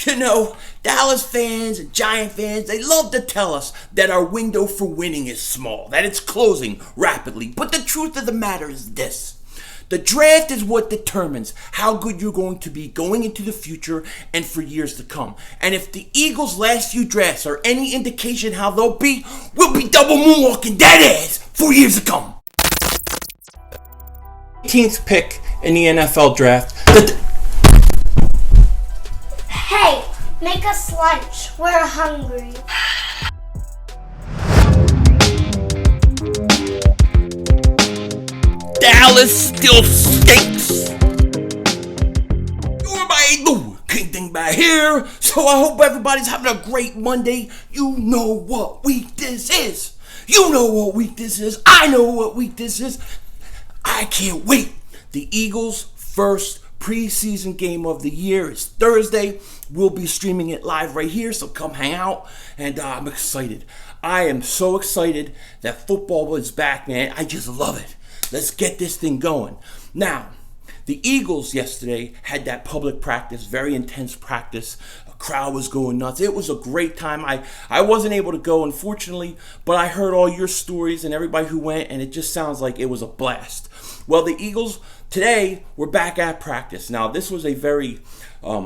You know, Dallas fans and Giant fans, they love to tell us that our window for winning is small, that it's closing rapidly. But the truth of the matter is this. The draft is what determines how good you're going to be going into the future and for years to come. And if the Eagles' last few drafts are any indication how they'll be, we'll be double moonwalking that ass for years to come. 18th pick in the NFL draft. Hey, make us lunch. We're hungry. Dallas still stinks. You're my new king thing back here. So I hope everybody's having a great Monday. You know what week this is. You know what week this is. I know what week this is. I can't wait. The Eagles' first preseason game of the year is Thursday. We'll be streaming it live right here, so come hang out. And I'm excited. I am so excited that football is back, man. I just love it. Let's get this thing going. Now, the Eagles yesterday had that public practice, very intense practice. A crowd was going nuts. It was a great time. I wasn't able to go, unfortunately, but I heard all your stories and everybody who went, and it just sounds like it was a blast. Well, the Eagles today were back at practice. Now, this was a very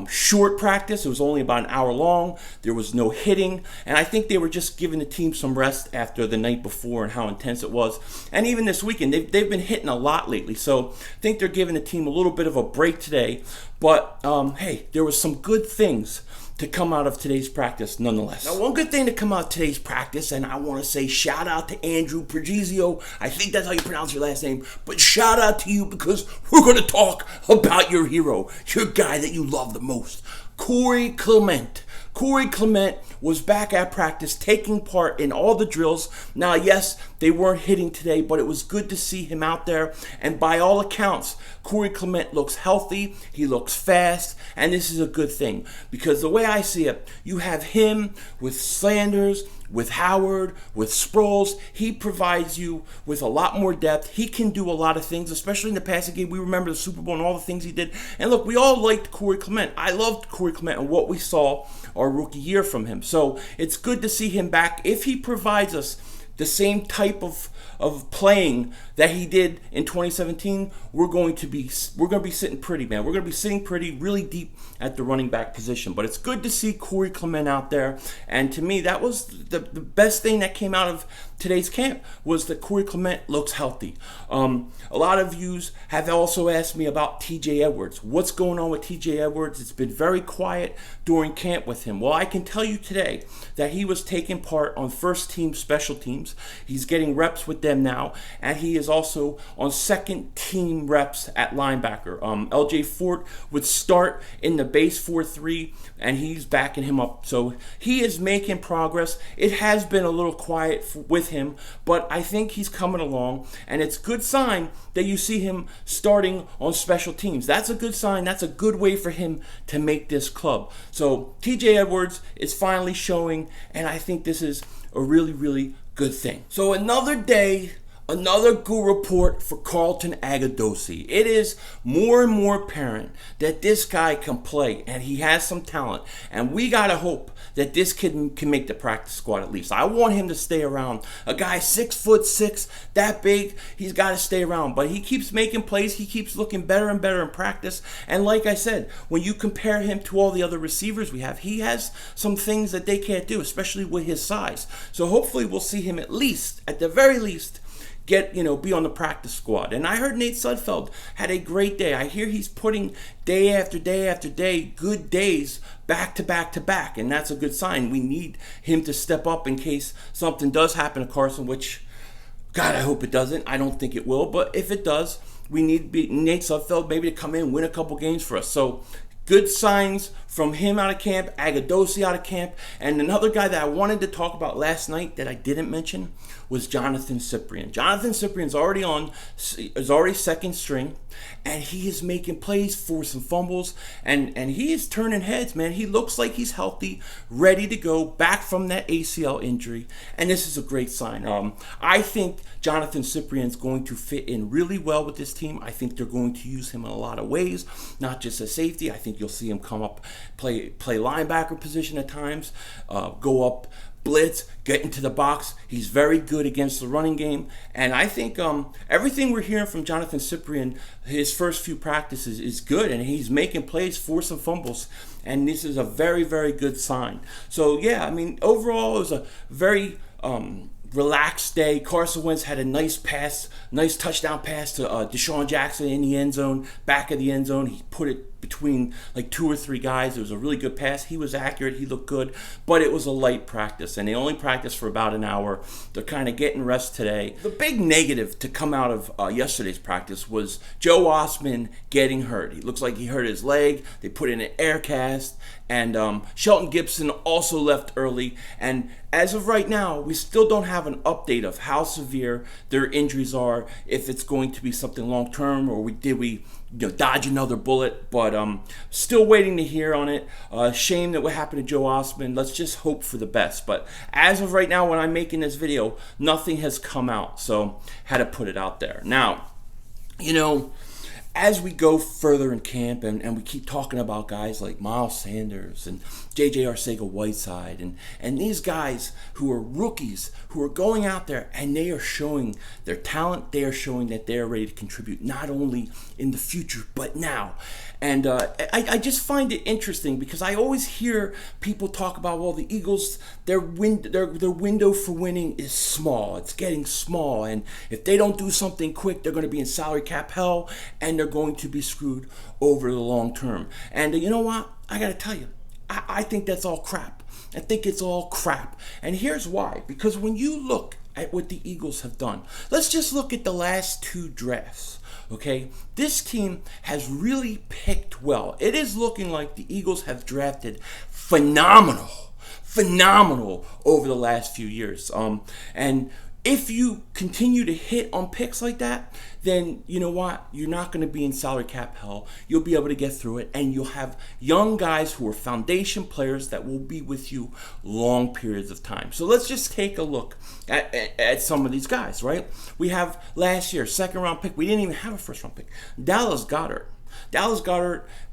short practice. It was only about an hour long. There was no hitting, and I think they were just giving the team some rest after the night before and how intense it was. And even this weekend, they've been hitting a lot lately, so I think they're giving the team a little bit of a break today. But hey, there was some good things to come out of today's practice nonetheless. Now, one good thing to come out of today's practice, and I want to say shout out to Andrew Pergizio. I think that's how you pronounce your last name, but shout out to you because we're going to talk about your hero, your guy that you love the most, Corey Clement. Corey Clement was back at practice taking part in all the drills. Now, yes, they weren't hitting today, but it was good to see him out there. And by all accounts, Corey Clement looks healthy, he looks fast, and this is a good thing. Because the way I see it, you have him with Sanders, with Howard, with Sproles. He provides you with a lot more depth. He can do a lot of things, especially in the passing game. We remember the Super Bowl and all the things he did. And look, we all liked Corey Clement. I loved Corey Clement and what we saw our rookie year from him. So it's good to see him back. If he provides us the same type of playing that he did in 2017, we're going to be sitting pretty, man. We're going to be sitting pretty, really deep at the running back position. But it's good to see Corey Clement out there. And to me, that was the best thing that came out of today's camp was that Corey Clement looks healthy. A lot of yous have also asked me about TJ Edwards. What's going on with TJ Edwards? It's been very quiet during camp with him. Well, I can tell you today that he was taking part on first team special teams. He's getting reps with them now, and he is also on second team reps at linebacker. LJ Fort would start in the base 4-3, and he's backing him up. So he is making progress. It has been a little quiet with him, but I think he's coming along, and it's a good sign that you see him starting on special teams. That's a good sign. That's a good way for him to make this club. So TJ Edwards is finally showing, and I think this is a really, really good thing. So another day, another good report for Carlton Agudosi. It is more and more apparent that this guy can play and he has some talent. And we got to hope that this kid can make the practice squad at least. I want him to stay around. A guy 6'6", that big, he's got to stay around. But he keeps making plays. He keeps looking better and better in practice. And like I said, when you compare him to all the other receivers we have, he has some things that they can't do, especially with his size. So hopefully we'll see him at least, at the very least, be on the practice squad. And I heard Nate Sudfeld had a great day. I hear he's putting day after day after day, good days back to back to back. And that's a good sign. We need him to step up in case something does happen to Carson, which, God, I hope it doesn't. I don't think it will. But if it does, we need Nate Sudfeld maybe to come in and win a couple games for us. So good signs from him out of camp, Agudosi out of camp, and another guy that I wanted to talk about last night that I didn't mention was Jonathan Cyprien. Jonathan Cyprien's already second string, and he is making plays for some fumbles, and he is turning heads, man. He looks like he's healthy, ready to go, back from that ACL injury, and this is a great sign. I think Jonathan Cyprien's going to fit in really well with this team. I think they're going to use him in a lot of ways, not just as safety. I think think you'll see him come up, play linebacker position at times, go up, blitz, get into the box. He's very good against the running game. And I think everything we're hearing from Jonathan Cyprien, his first few practices, is good. And he's making plays, forcing fumbles. And this is a very, very good sign. So, yeah, I mean, overall, it was a very relaxed day. Carson Wentz had a nice touchdown pass to Deshaun Jackson in the end zone, back of the end zone. He put it between like 2 or 3 guys. It was a really good pass. He was accurate. He looked good, but it was a light practice, and they only practiced for about an hour. They're kind of getting rest today. The big negative to come out of yesterday's practice was Joe Osman getting hurt. He looks like he hurt his leg. They put in an air cast, and Shelton Gibson also left early. And as of right now, we still don't have an update of how severe their injuries are, if it's going to be something long term, or did we dodge another bullet. But still waiting to hear on it. Shame that what happened to Joe Osman. Let's just hope for the best. But as of right now, when I'm making this video, nothing has come out, so had to put it out there. Now, as we go further in camp and we keep talking about guys like Miles Sanders and J.J. Arcega-Whiteside and these guys who are rookies, who are going out there and they are showing their talent, they are showing that they are ready to contribute not only in the future but now. And I just find it interesting because I always hear people talk about, well, the Eagles, their window for winning is small. It's getting small. And if they don't do something quick, they're going to be in salary cap hell and they're going to be screwed over the long term. And you know what? I got to tell you, I think that's all crap. I think it's all crap. And here's why. Because when you look at what the Eagles have done, let's just look at the last 2 drafts. Okay, this team has really picked well. It is looking like the Eagles have drafted phenomenal over the last few years. And if you continue to hit on picks like that, then you know what? You're not going to be in salary cap hell. You'll be able to get through it, and you'll have young guys who are foundation players that will be with you long periods of time. So let's just take a look at some of these guys, right? We have last year, 2nd round pick. We didn't even have a 1st round pick. Dallas Goedert.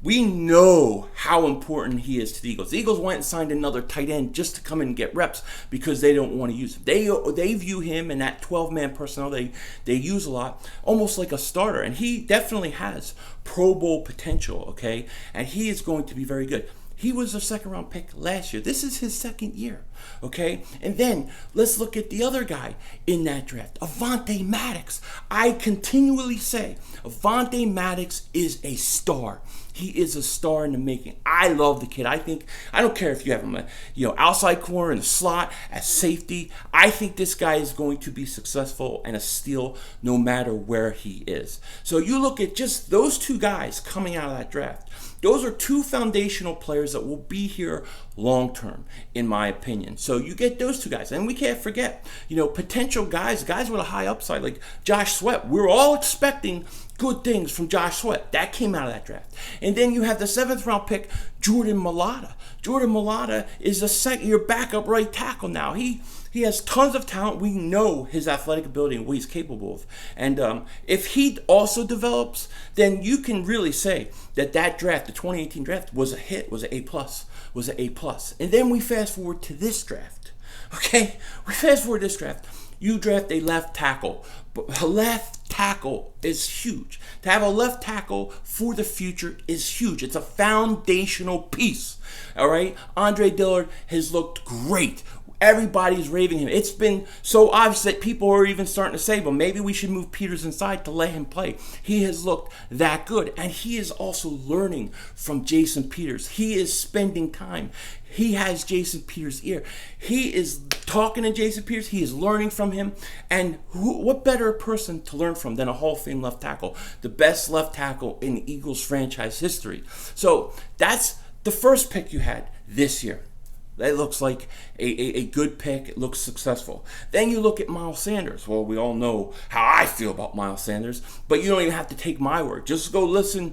We know how important he is to the Eagles. The Eagles went and signed another tight end just to come in and get reps because they don't want to use him. They view him in that 12-man personnel they use a lot, almost like a starter. And he definitely has Pro Bowl potential, okay? And he is going to be very good. He was a 2nd round pick last year. This is his 2nd year, okay? And then let's look at the other guy in that draft, Avonte Maddox. I continually say Avonte Maddox is a star. He is a star in the making. I love the kid. I don't care if you have him outside corner in the slot, as safety. I think this guy is going to be successful and a steal no matter where he is. So you look at just those 2 guys coming out of that draft. Those are 2 foundational players that will be here long term, in my opinion. So you get those 2 guys. And we can't forget, potential guys with a high upside like Josh Sweat. We're all expecting good things from Josh Sweat. That came out of that draft. And then you have the 7th round pick, Jordan Mailata. Jordan Mailata is a second-year backup right tackle now. He has tons of talent. We know his athletic ability and what he's capable of. And if he also develops, then you can really say that draft, the 2018 draft, was a hit, was an A+. And then we fast forward to this draft. Okay? We fast forward to this draft. You draft a left tackle. But a left tackle is huge. To have a left tackle for the future is huge. It's a foundational piece. All right? Andre Dillard has looked great. Everybody's raving him. It's been so obvious that people are even starting to say, well, maybe we should move Peters inside to let him play. He has looked that good. And he is also learning from Jason Peters. He is spending time. He has Jason Peters' ear. He is talking to Jason Peters. He is learning from him. And what better person to learn from than a Hall of Fame left tackle? The best left tackle in the Eagles franchise history. So that's the first pick you had this year. That looks like a good pick. It looks successful. Then you look at Miles Sanders. Well, we all know how I feel about Miles Sanders, but you don't even have to take my word. Just go listen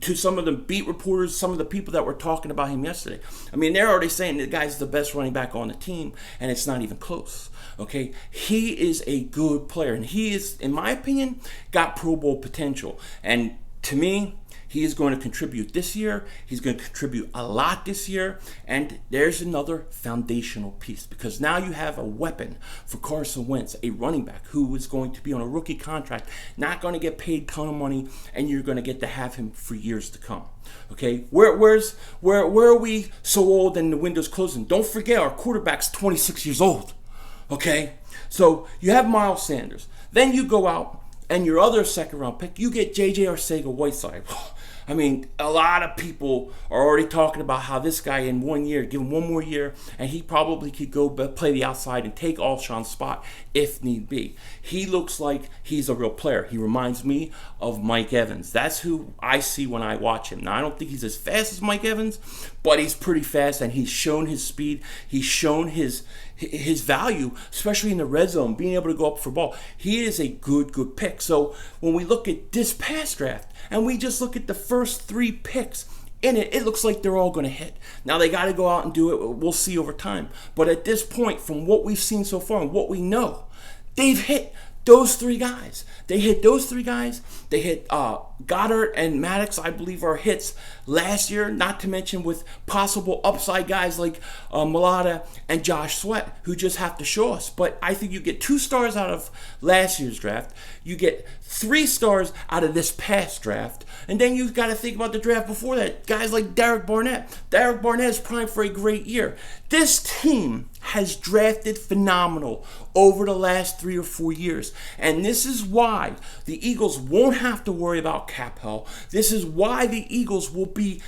to some of the beat reporters, some of the people that were talking about him yesterday. I mean, they're already saying the guy's the best running back on the team, and it's not even close. Okay? He is a good player, and he is, in my opinion, got Pro Bowl potential. And to me, He is going to contribute this year. He's going to contribute a lot this year. And there's another foundational piece, because now you have a weapon for Carson Wentz, a running back who is going to be on a rookie contract, not going to get paid a ton of money, and you're going to get to have him for years to come. Okay, where are we so old and the window's closing? Don't forget, our quarterback's 26 years old. Okay, so you have Miles Sanders. Then you go out and your other second round pick, you get J.J. Arcega-Whiteside. I mean, a lot of people are already talking about how this guy in 1 year, give him one more year, and he probably could go play the outside and take Alshon's spot if need be. He looks like he's a real player. He reminds me of Mike Evans. That's who I see when I watch him. Now, I don't think he's as fast as Mike Evans, but he's pretty fast, and he's shown his speed. He's shown his value, especially in the red zone, being able to go up for ball. He is a good pick. So when we look at this past draft, and we just look at the first 3 picks in it, it looks like they're all going to hit. Now, they got to go out and do it. We'll see over time. But at this point, from what we've seen so far and what we know, they've hit those 3 guys. They hit those 3 guys. They hit Goddard and Maddox, I believe, are hits last year, not to mention with possible upside guys like Mulata and Josh Sweat, who just have to show us. But I think you get 2 stars out of last year's draft. You get 3 stars out of this past draft. And then you've got to think about the draft before that. Guys like Derek Barnett. Derek Barnett is primed for a great year. This team has drafted phenomenal over the last 3 or 4 years. And this is why the Eagles won't have to worry about cap hell. This is why the Eagles will be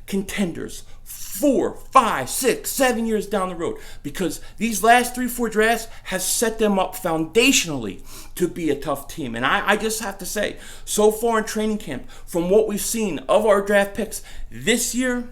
contenders 4, 5, 6, 7 years down the road, because these last 3-4 drafts has set them up foundationally to be a tough team. And I just have to say, so far in training camp, from what we've seen of our draft picks this year,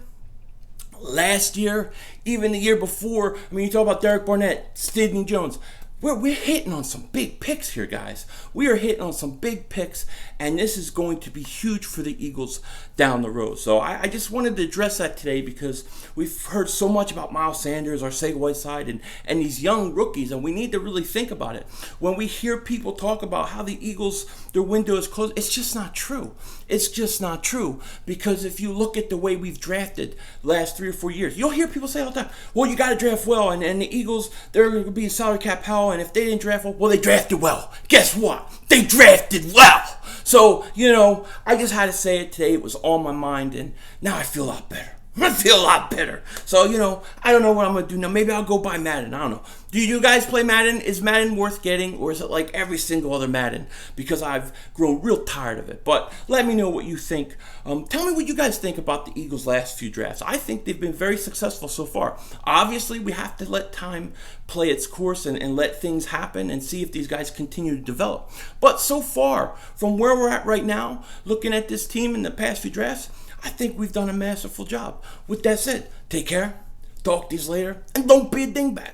last year, even the year before, I mean, you talk about Derek Barnett, Sidney Jones. We're hitting on some big picks here, guys. We are hitting on some big picks, and this is going to be huge for the Eagles down the road. So I just wanted to address that today, because we've heard so much about Miles Sanders, Arcega-Whiteside, and these young rookies, and we need to really think about it. When we hear people talk about how the Eagles, their window is closed, it's just not true. It's just not true, because if you look at the way we've drafted last 3 or 4 years, you'll hear people say all the time, well, you got to draft well, and the Eagles, they're going to be salary cap hell, and if they didn't draft well, they drafted well. Guess what? They drafted well. So, I just had to say it today. It was on my mind, and now I feel a lot better. I feel a lot better. So, I don't know what I'm going to do now. Maybe I'll go buy Madden. I don't know. Do you guys play Madden? Is Madden worth getting, or is it like every single other Madden? Because I've grown real tired of it. But let me know what you think. Tell me what you guys think about the Eagles' last few drafts. I think they've been very successful so far. Obviously, we have to let time play its course and let things happen and see if these guys continue to develop. But so far, from where we're at right now, looking at this team in the past few drafts, I think we've done a masterful job. With that said, take care, talk to you later, and don't be a dingbat.